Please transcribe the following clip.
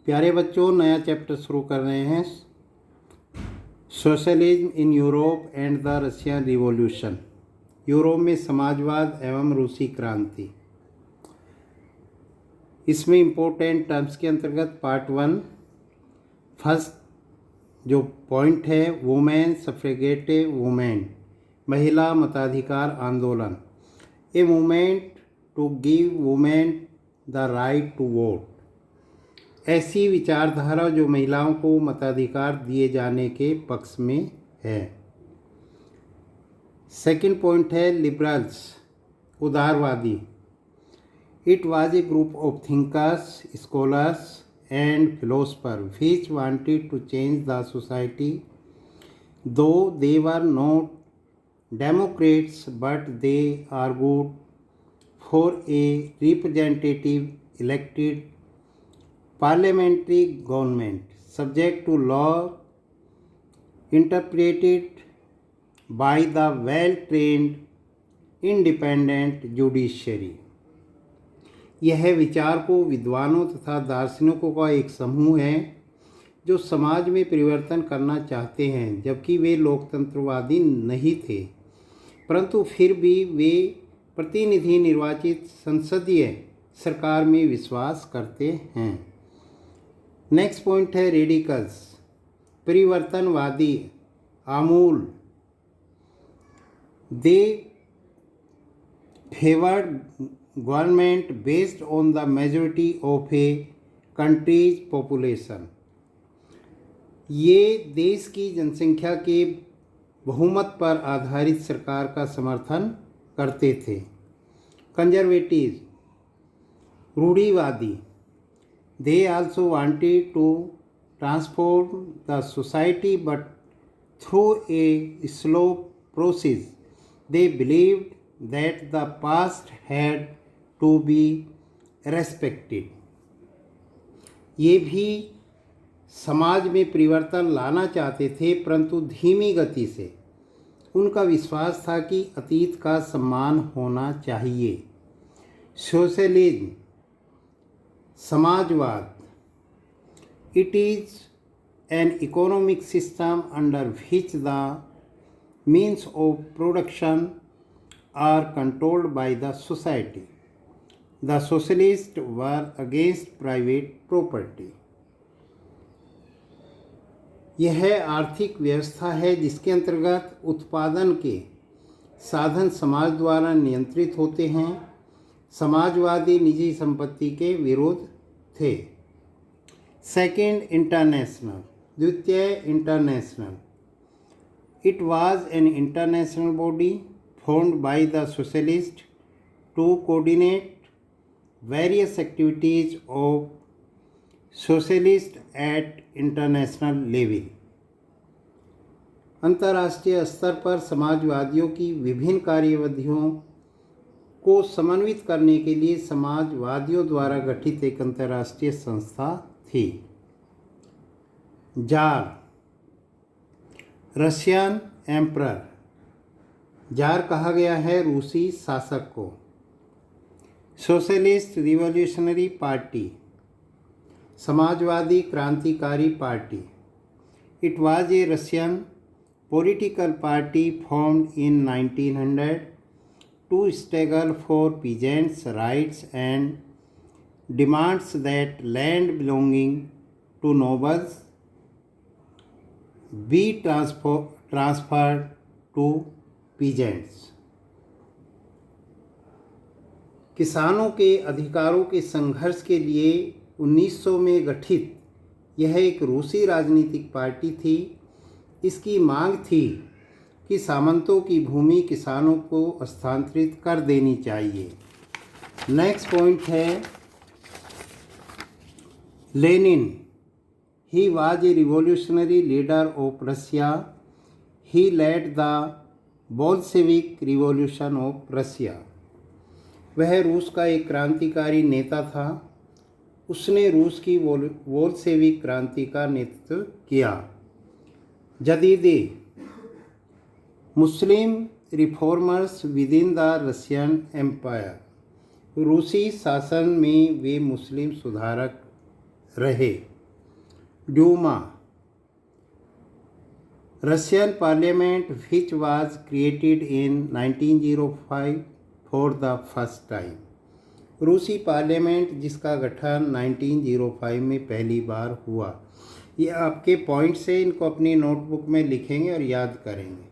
प्यारे बच्चों, नया चैप्टर शुरू कर रहे हैं, socialism in Europe and the Russian revolution. Europe में समाजवाद एवं रूसी क्रांति। इसमें इम्पोर्टेंट टर्म्स के अंतर्गत पार्ट 1 फर्स्ट जो पॉइंट है, वुमेन सफ्रेगेट वुमेन, महिला मताधिकार आंदोलन, a movement to give women the right to vote. ऐसी विचारधारा जो महिलाओं को मताधिकार दिए जाने के पक्ष में है। सेकंड पॉइंट है लिबरल्स, उदारवादी। It was A group of thinkers, scholars and philosopher which wanted to change the society, though they were not democrats, but they argued for a representative elected parliamentary government subject to law interpreted by the well-trained independent judiciary। यह विचार को विद्वानों तथा दार्शनिकों का एक समूह है जो समाज में परिवर्तन करना चाहते हैं, जबकि वे लोकतंत्रवादी नहीं थे, परंतु फिर भी वे प्रतिनिधि निर्वाचित संसदीय सरकार में विश्वास करते हैं। नेक्स्ट पॉइंट है रेडिकल्स, परिवर्तनवादी, आमूल। They favoured government based on the majority of a country's population. ये देश की जनसंख्या के बहुमत पर आधारित सरकार का समर्थन करते थे। कंजर्वेटिव, रूढ़िवादी। They also wanted to transform the society but through a slow process. They believed that the past had to be respected. ये भी समाज में परिवर्तन लाना चाहते थे, परंतु धीमी गति से। उनका विश्वास था कि अतीत का सम्मान होना चाहिए। सोशलिज्म, समाजवाद। It is an economic system under which the means of production are controlled by the society. The socialists were against private property। यह आर्थिक व्यवस्था है जिसके अंतर्गत उत्पादन के साधन समाज द्वारा नियंत्रित होते हैं। समाजवादी निजी संपत्ति के विरोध थे। सेकेंड इंटरनेशनल, द्वितीय international. It was an international body formed by the socialists to coordinate various activities of socialists at international level। अंतर्राष्ट्रीय स्तर पर समाजवादियों की विभिन्न कार्यविधियों को समन्वित करने के लिए समाजवादियों द्वारा गठित एक अंतर्राष्ट्रीय संस्था थी। Jar, Russian emperor. जार कहा गया है रूसी शासक को। सोशलिस्ट रिवॉल्यूशनरी पार्टी, समाजवादी क्रांतिकारी party. It was a Russian political party formed in 1900 to struggle for peasants rights and demands that land belonging to nobles be transferred to peasants. किसानों के अधिकारों के संघर्ष के लिए 1900 में गठित यह एक रूसी राजनीतिक पार्टी थी। इसकी मांग थी कि सामंतों की भूमि किसानों को हस्तांतरित कर देनी चाहिए। नेक्स्ट पॉइंट है Lenin. He was a revolutionary leader of Russia. He led the Bolshevik revolution of Russia. वह रूस का एक क्रांतिकारी नेता था। उसने रूस की बोल्शेविक क्रांति का नेतृत्व किया। जदीदी, Muslim reformers within the Russian empire. रूसी शासन में वे मुस्लिम सुधारक रहे। Duma, Russian parliament which was created in 1905 for the first time. रूसी पार्लियामेंट जिसका गठन 1905 में पहली बार हुआ। ये आपके पॉइंट्स हैं, इनको अपनी नोटबुक में लिखेंगे और याद करेंगे।